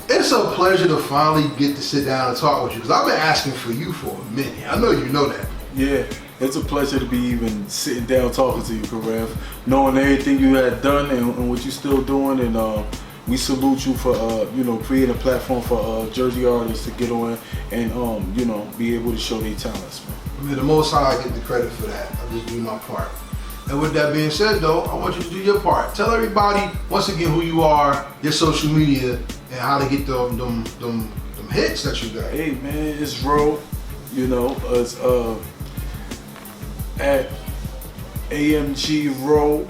It's a pleasure to finally get to sit down and talk with you, because I've been asking for you for a minute. I know you know that. Yeah, it's a pleasure to be even sitting down talking to you, Karev, knowing everything you had done and what you're still doing, and we salute you for creating a platform for Jersey artists to get on and be able to show their talents, man. I mean, the Most High, I get the credit for that. I just do my part. And with that being said, though, I want you to do your part. Tell everybody once again who you are, your social media, and how to get them hits that you got. Hey man, it's Ro. It's at AMG Ro.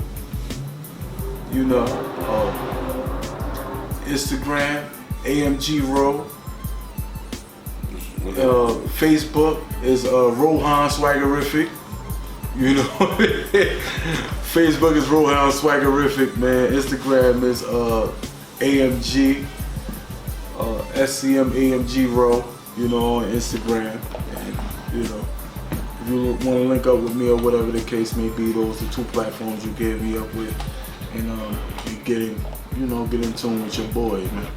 Instagram AMG Ro. Facebook is Rohan Swaggerific. Facebook is Rohan Swaggerific, man. Instagram is AMG SCM AMG Ro, on Instagram. And if you want to link up with me or whatever the case may be, those are the two platforms you get me up with, and you get in tune with your boy, man.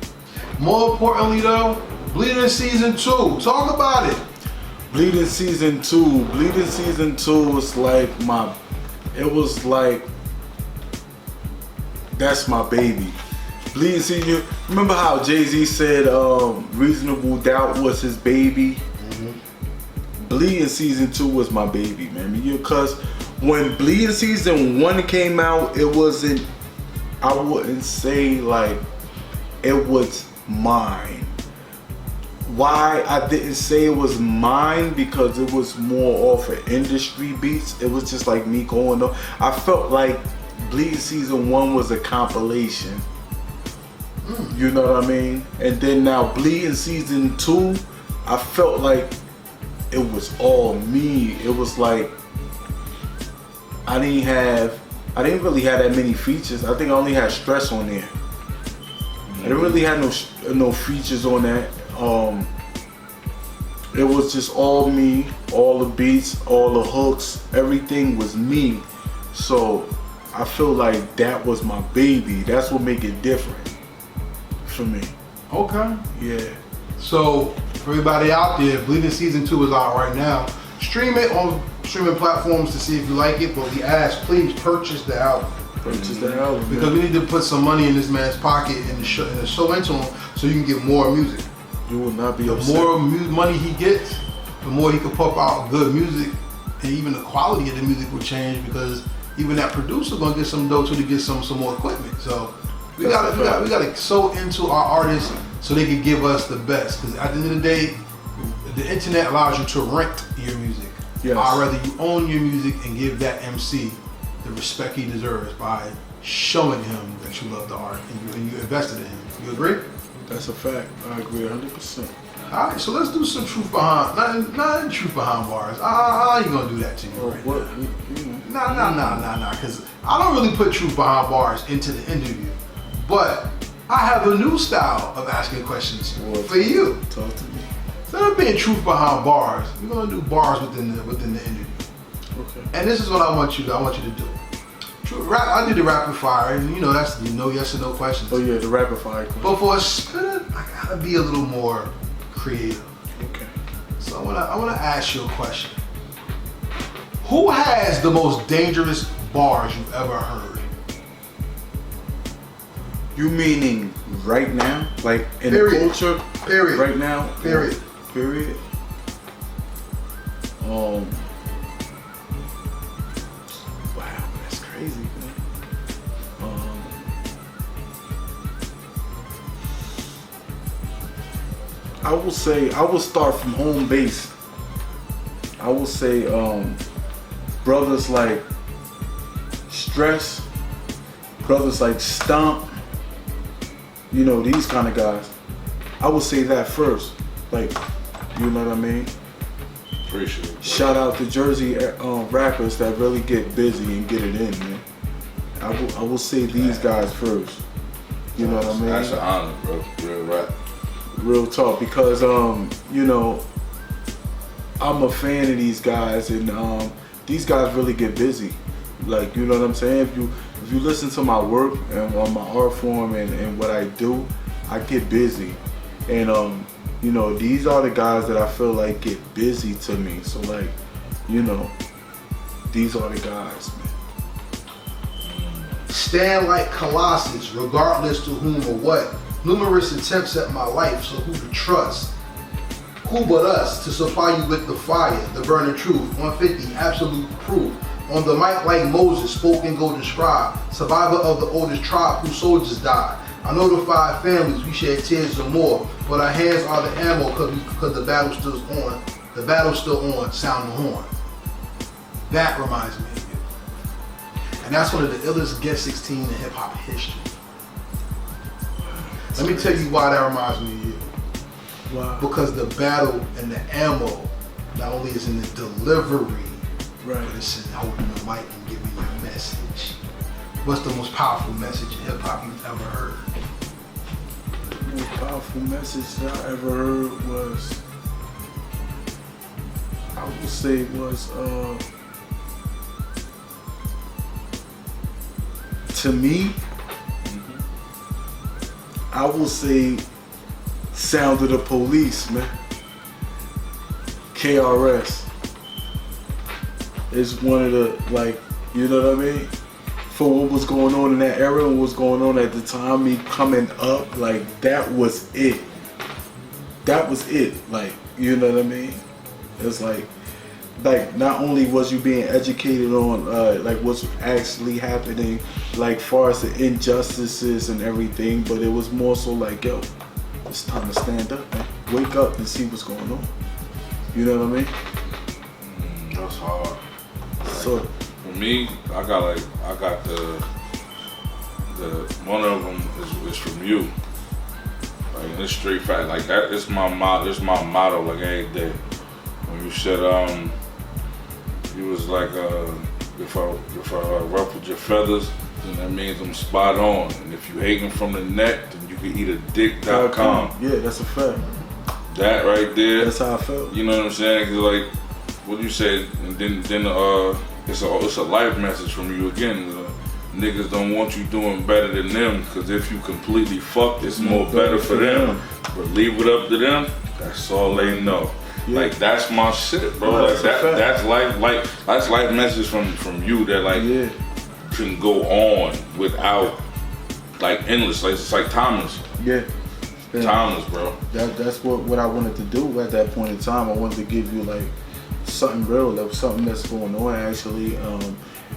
More importantly though, Bleeding Season 2. Talk about it. Bleeding Season 2. Bleeding Season 2 was that's my baby. Bleeding Season, remember how Jay-Z said Reasonable Doubt was his baby? Mm-hmm. Bleeding Season 2 was my baby, man. Because when Bleeding Season 1 came out, it wasn't, I wouldn't say it was mine. Why I didn't say it was mine? Because it was more off of industry beats. It was just like me going on. I felt like Bleeding Season 1 was a compilation. You know what I mean? And then now Bleeding Season 2, I felt like it was all me. It was like I didn't really have that many features. I think I only had Stress on there. I didn't really have no features on that. It was just all me, all the beats, all the hooks, everything was me. So I feel like that was my baby. That's what make it different for me. Okay. Yeah. So for everybody out there, Bleeding Season 2 is out right now. Stream it on streaming platforms to see if you like it, but we ask, please purchase the album. Purchase the album, because we need to put some money in this man's pocket and show into him so you can get more music. You will not be upset. The more money he gets, the more he can pump out good music, and even the quality of the music will change, because even that producer gonna get some dough too to get some more equipment. So we gotta sow into our artists so they can give us the best. Because at the end of the day, the internet allows you to rent your music. Yes. I'd rather you own your music and give that MC the respect he deserves by showing him that you love the art and you invested in him. You agree? That's a fact. I agree 100%. All right, so let's do some truth behind, not truth behind bars. I ain't gonna do that to you. Nah, because I don't really put truth behind bars into the interview. But I have a new style of asking questions for you. Talk to me. Instead of being truth behind bars, we're gonna do bars within the interview. Okay. And this is what I want you to do. I did the rapid fire, and that's the no yes or no questions. Oh yeah, the rapid fire question. But for a spitter, I gotta be a little more creative. Okay. So I wanna ask you a question. Who has the most dangerous bars you've ever heard? You meaning right now? Like in Period. the culture? Period. Right now? Period. Period. Wow, that's crazy, man. I will start from home base. I will say brothers like Stress, brothers like Stomp, these kind of guys. I would say that first. Like, you know what I mean? Appreciate it. Shout out to Jersey rappers that really get busy and get it in, man. I will say these guys first. You know what I mean? That's an honor, bro. Real rap. Real talk, because I'm a fan of these guys, and these guys really get busy. Like, you know what I'm saying? If you listen to my work and on my art form and what I do, I get busy. And you know, these are the guys that I feel like get busy to me. So like, you know, these are the guys, man. Stand like Colossus, regardless to whom or what. Numerous attempts at my life, so who to trust? Who but us to supply you with the fire, the burning truth? 150, absolute proof. On the mic like Moses, spoke and go describe. Survivor of the oldest tribe whose soldiers died. I know the 5 families, we shed tears or more, but our hands are the ammo because the battle's still on. The battle's still on, sound the horn. That reminds me of you. And that's one of the illest Get 16 in hip hop history. Let me tell you why that reminds me of you. Wow. Because the battle and the ammo not only is in the delivery, Right. but it's in holding the mic and giving you a message. What's the most powerful message in hip hop you've ever heard? The most powerful message that I ever heard was, I would say was, to me, I will say Sound of the Police, man. KRS. It's one of the, like, you know what I mean? For what was going on in that era and what was going on at the time, me coming up, like, that was it. That was it, like, you know what I mean? It's like not only was you being educated on like what's actually happening, like far as the injustices and everything, but it was more so like, yo, it's time to stand up, man. Wake up and see what's going on. You know what I mean? That's hard. So For me, I got the one of them is from you. Like, it's straight fact. Like, that is my motto. It's my motto. Like, every day. When you said you was like if I ruffled your feathers, then that means I'm spot on. And if you hating from the neck, then you can eat a dick.com. yeah, that's a fact. That right there. That's how I felt. You know what I'm saying? 'Cause like what you said, and then it's a life message from you again. Niggas don't want you doing better than them, because if you completely fucked, it's more better for them. But leave it up to them. That's all they know. Yeah. Like, that's my shit, bro. No, Like that's life message from you that like can go on without like endless. Like, it's like timeless. Yeah. Timeless, bro. That's what I wanted to do at that point in time. I wanted to give you like something real, like something that's going on actually.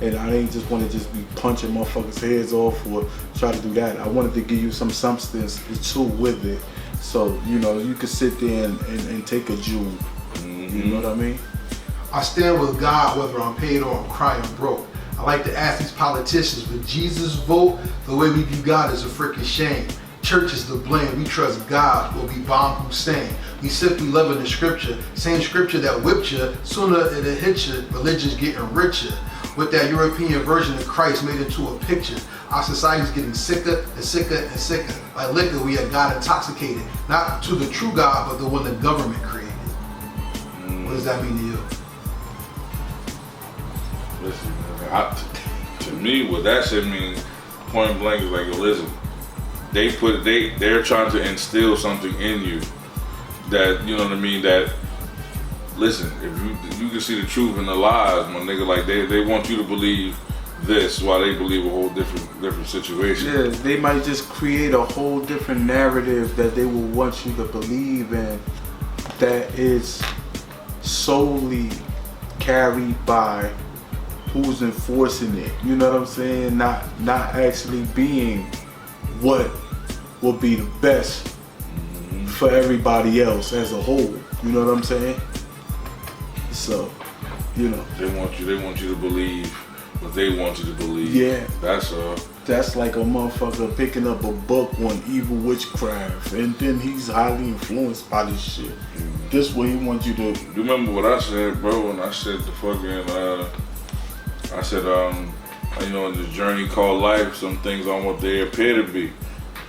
And I didn't just want to just be punching motherfuckers' heads off or try to do that. I wanted to give you some substance too with it. So, you know, you could sit there and take a jewel. You know what I mean? I stand with God whether I'm paid or I'm crying broke. I like to ask these politicians, would Jesus vote? The way we view God is a freaking shame. Church is the blame. We trust God or we bomb Hussein. We simply love in the scripture. Same scripture that whipped you, sooner it'll hit you. Religion's getting richer. With that European version of Christ made into a picture. Our society's getting sicker and sicker and sicker. Like liquor, we are God intoxicated. Not to the true God, but the one the government created. What does that mean to you? Listen, to me, what that shit means, point blank, is like, listen, they're trying to instill something in you that, you know what I mean, that, listen, if you can see the truth in the lies, my nigga, like they want you to believe this while they believe a whole different situation. Yeah, they might just create a whole different narrative that they will want you to believe in that is solely carried by who's enforcing it. You know what I'm saying? Not actually being what will be the best for everybody else as a whole. You know what I'm saying? So, you know. They want you to believe what they want you to believe. Yeah. That's like a motherfucker picking up a book on evil witchcraft and then he's highly influenced by this shit. This way he wants you to. You remember what I said, bro, when I said the fucking you know, in the journey called life, some things aren't what they appear to be.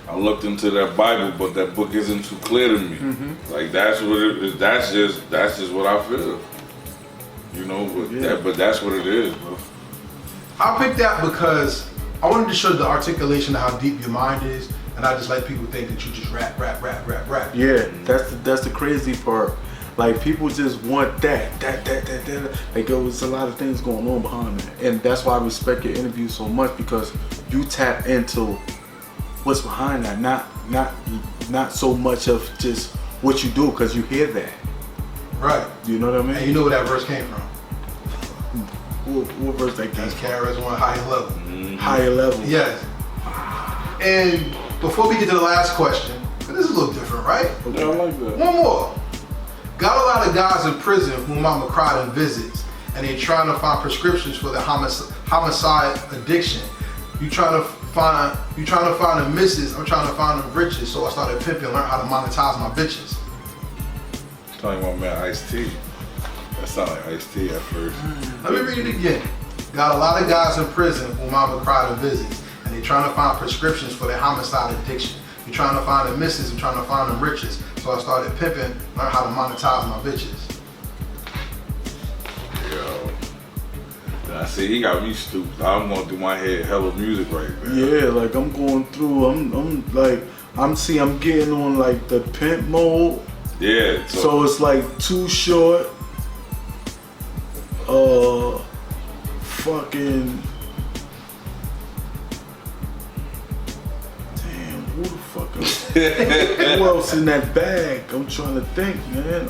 I looked into that Bible, but that book isn't too clear to me. Like, that's what it is. That's just what I feel. You know, but that's what it is, bro. I picked that because I wanted to show the articulation of how deep your mind is, and I just let people think that you just rap. Yeah, that's the crazy part. Like people just want that. Like there was a lot of things going on behind that, and that's why I respect your interview so much, because you tap into what's behind that, not so much of just what you do, because you hear that. Right. You know what I mean? And you know where that verse came from? What verse that came That's from? KRS-One, Higher Level. Higher Level. Yes. And before we get to the last question, this is a little different, right? Yeah, I like that. One more. Got a lot of guys in prison who mama cried and visits, and they trying to find prescriptions for the homicide addiction. You trying to find the misses, I'm trying to find the riches, so I started pimping and learned how to monetize my bitches. Talking about man Ice-T. That sounded like Ice-T at first. Let me read it again. Got a lot of guys in prison who mama cried and visits, and they trying to find prescriptions for their homicide addiction. You trying to find the misses, I'm trying to find the riches, so I started pimping, learned how to monetize my bitches. Yo. I see, he got me stupid. I'm going through my head hella music right now. Yeah, like I'm going through. I'm getting on like the pimp mode. Yeah. So it's like Too Short. Fucking. Damn, who the fuck else? Who else in that bag? I'm trying to think, man.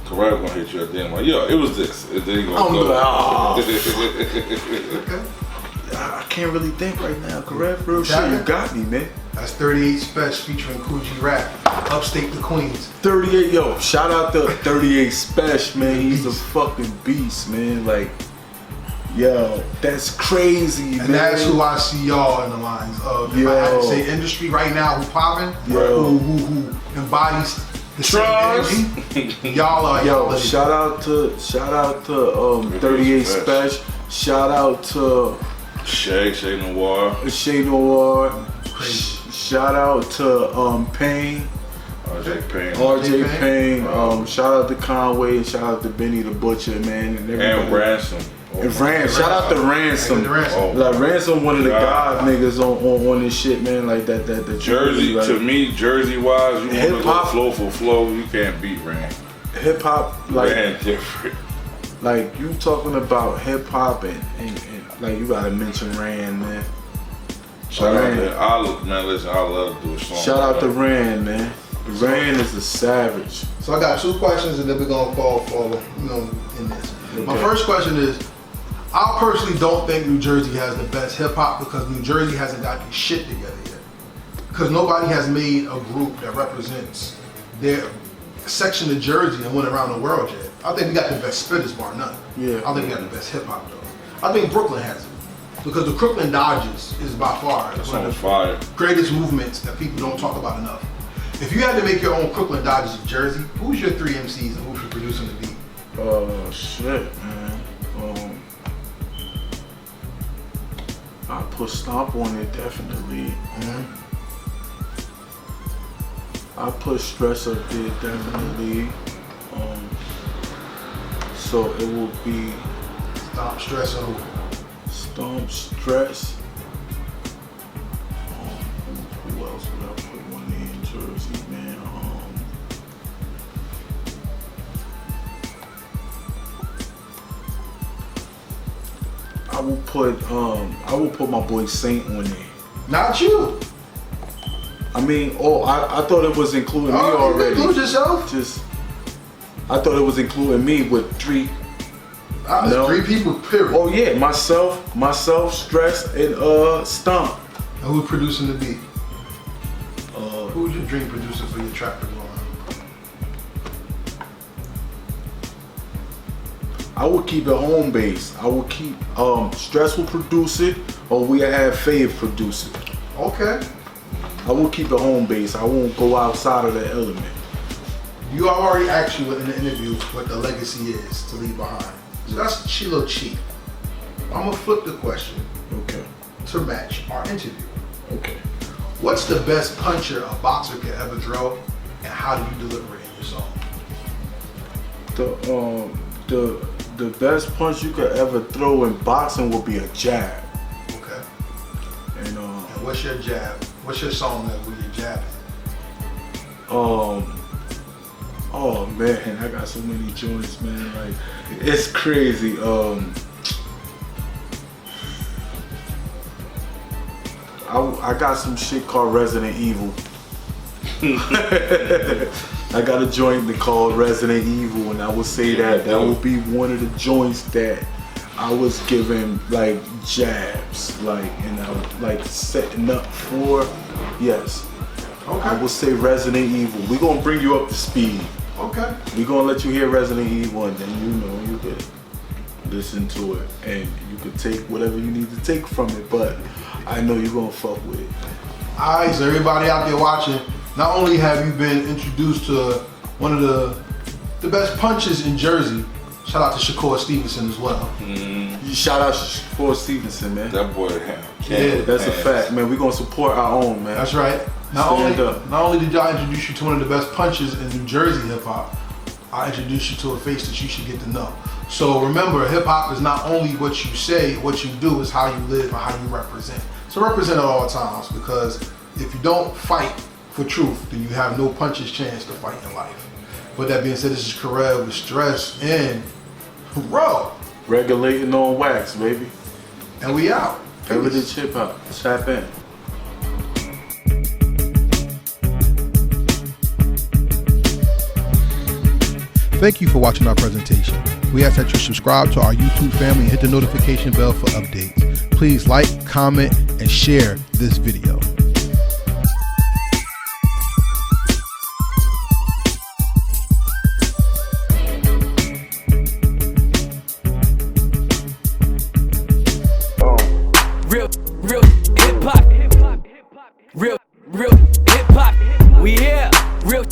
Correct gonna hit you at the end. Like, yo, it was this. And then he gonna I'm go. like, oh, Okay. I can't really think right now. Correct, real shit. You got me, man. That's 38 Special featuring Coogee Rap, Upstate the Queens. 38, yo, shout out to 38 Special, man. He's a fucking beast, man. Like, yo, that's crazy, man. And that's who I see y'all in the lines of. If I had to say industry right now, who popping, who embodies the same energy, y'all are y'all. Yo, shout out to 38 Special. Shout out to Shay Noir. Shay Noir. Shout out to Payne. RJ Payne. RJ Payne. Shout out to Conway, and shout out to Benny the Butcher, man, and everybody. And Ransom. And shout out to Ransom. Like Ransom, one of the god niggas on this shit, man. Like that Jersey, like, to me, Jersey wise, you want to go hip-hop, flow for flow, you can't beat Rand. Hip hop, like Rand different. Like you talking about hip hop and like you gotta mention Rand, man. Shout out to man, listen, I love to do a song. Shout out to Rand, man. Rand is a savage. So I got two questions, and then we're gonna fall in this. Okay. My first question is, I personally don't think New Jersey has the best hip hop because New Jersey hasn't got their shit together yet. Because nobody has made a group that represents their section of Jersey and went around the world yet. I think we got the best spitters, bar none. Yeah. I think we got the best hip hop though. I think Brooklyn has it. Because the Crooklyn Dodgers is by far That one of song's the fire. greatest movements that people don't talk about enough. If you had to make your own Crooklyn Dodgers of Jersey, who's your 3 MCs and who's your producing the beat? Shit, man. I put Stomp on it, definitely. I put Stress up there, definitely. So it will be Stop Stress and who? Stomp, Stress. Who else would I put one in Jersey, man? I will put my boy Saint on there. Not you. I mean, I thought it was including me already. Include yourself. I thought it was including me with 3. No. 3 people, period. Oh yeah, myself, Stress, and Stomp. And who's producing the beat? Who's your dream producer for your track to go on? I would keep it home base. I would keep Stress will produce it, or we have Fave produce it. Okay. I will keep it home base. I won't go outside of that element. You already asked you in the interview what the legacy is to leave behind. So that's a little cheap. I'm gonna flip the question Okay. to match our interview. Okay. What's the best puncher a boxer could ever throw, and how do you deliver it in your song? The best punch you could ever throw in boxing would be a jab. Okay. And And what's your jab? What's your song that where you're jabbing? Oh man, I got so many joints, man. Like, it's crazy. I got some shit called Resident Evil. I got a joint called Resident Evil, and I would say that would be one of the joints that I was giving like jabs, like, and I was like setting up for. Yes. Okay. I would say Resident Evil. We're gonna bring you up to speed. Okay. We're gonna let you hear Resident Evil, and then you could listen to it, and you could take whatever you need to take from it. But I know you're gonna fuck with it. All right, so everybody out there watching, not only have you been introduced to one of the best punches in Jersey, shout out to Shakur Stevenson as well. Shout out to Shakur Stevenson, man. That boy, Yeah, That's a fact, man. We're gonna support our own, man. That's right. Not only did I introduce you to one of the best punches in New Jersey hip hop, I introduced you to a face that you should get to know. So remember, hip hop is not only what you say, what you do, is how you live and how you represent. So represent at all times, because if you don't fight for truth, then you have no puncher's chance to fight in life. With that being said, this is Karel with Stress and Raw. Regulating on wax, baby. And we out. Heritage hip hop. Tap in. Thank you for watching our presentation. We ask that you subscribe to our YouTube family and hit the notification bell for updates. Please like, comment, and share this video. Real hip hop. Real hip hop. We here. Real